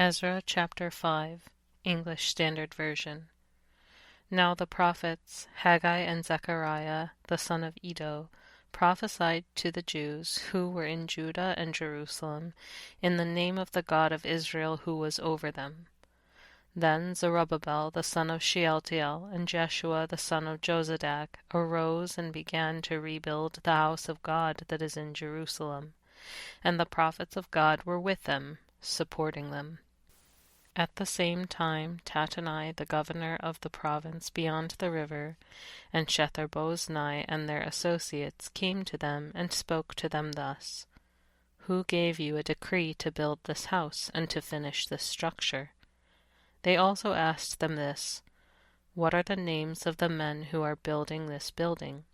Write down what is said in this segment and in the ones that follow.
Ezra chapter 5, English Standard Version. Now the prophets Haggai and Zechariah, the son of Iddo, prophesied to the Jews who were in Judah and Jerusalem in the name of the God of Israel who was over them. Then Zerubbabel the son of Shealtiel and Jeshua the son of Jozadak arose and began to rebuild the house of God that is in Jerusalem, and the prophets of God were with them, supporting them. At the same time Tattenai, the governor of the province beyond the river, and Shethar-bozenai and their associates came to them and spoke to them thus: Who gave you a decree to build this house and to finish this structure? They also asked them this: What are the names of the men who are building this building?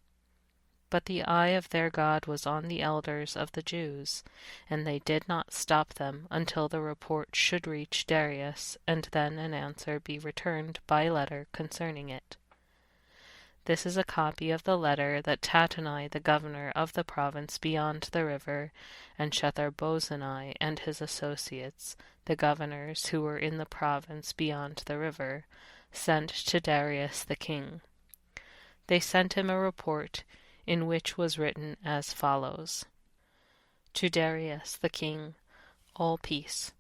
But the eye of their God was on the elders of the Jews, and they did not stop them until the report should reach Darius, and then an answer be returned by letter concerning it. This is a copy of the letter that Tattenai, the governor of the province beyond the river, and Shethar-bozenai and his associates, the governors who were in the province beyond the river, sent to Darius the king. They sent him a report in which was written as follows: To Darius the king, all peace.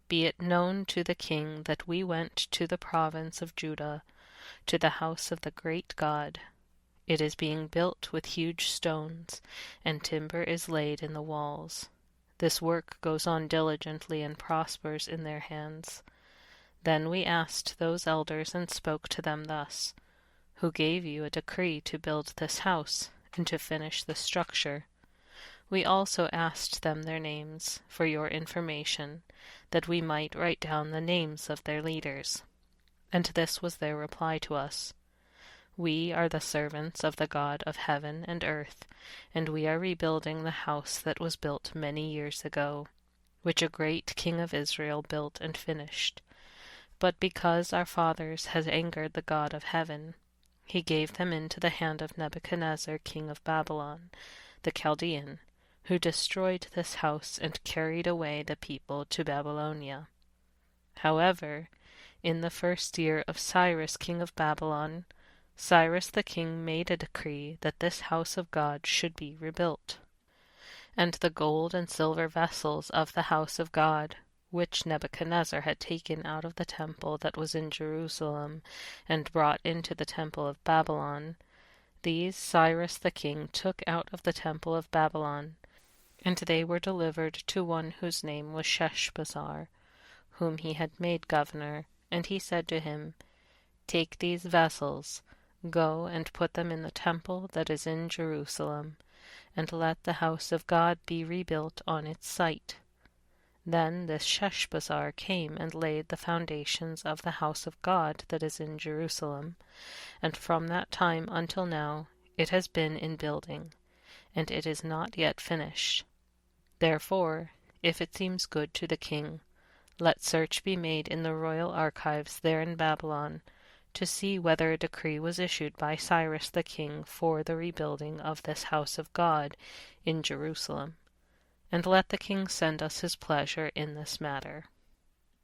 Be it known to the king that we went to the province of Judah, to the house of the great God. It is being built with huge stones, and timber is laid in the walls. This work goes on diligently and prospers in their hands. Then we asked those elders and spoke to them thus: Who gave you a decree to build this house and to finish the structure? We also asked them their names, for your information, that we might write down the names of their leaders. And this was their reply to us: We are the servants of the God of heaven and earth, and we are rebuilding the house that was built many years ago, which a great king of Israel built and finished. But because our fathers had angered the God of heaven, he gave them into the hand of Nebuchadnezzar king of Babylon, the Chaldean, who destroyed this house and carried away the people to Babylonia. However, in the first year of Cyrus king of Babylon, Cyrus the king made a decree that this house of God should be rebuilt. And the gold and silver vessels of the house of God, which Nebuchadnezzar had taken out of the temple that was in Jerusalem, and brought into the temple of Babylon, these Cyrus the king took out of the temple of Babylon, and they were delivered to one whose name was Sheshbazzar, whom he had made governor, and he said to him, Take these vessels, go and put them in the temple that is in Jerusalem, and let the house of God be rebuilt on its site. Then this Sheshbazzar came and laid the foundations of the house of God that is in Jerusalem, and from that time until now it has been in building, and it is not yet finished. Therefore, if it seems good to the king, let search be made in the royal archives there in Babylon, to see whether a decree was issued by Cyrus the king for the rebuilding of this house of God in Jerusalem. And let the king send us his pleasure in this matter.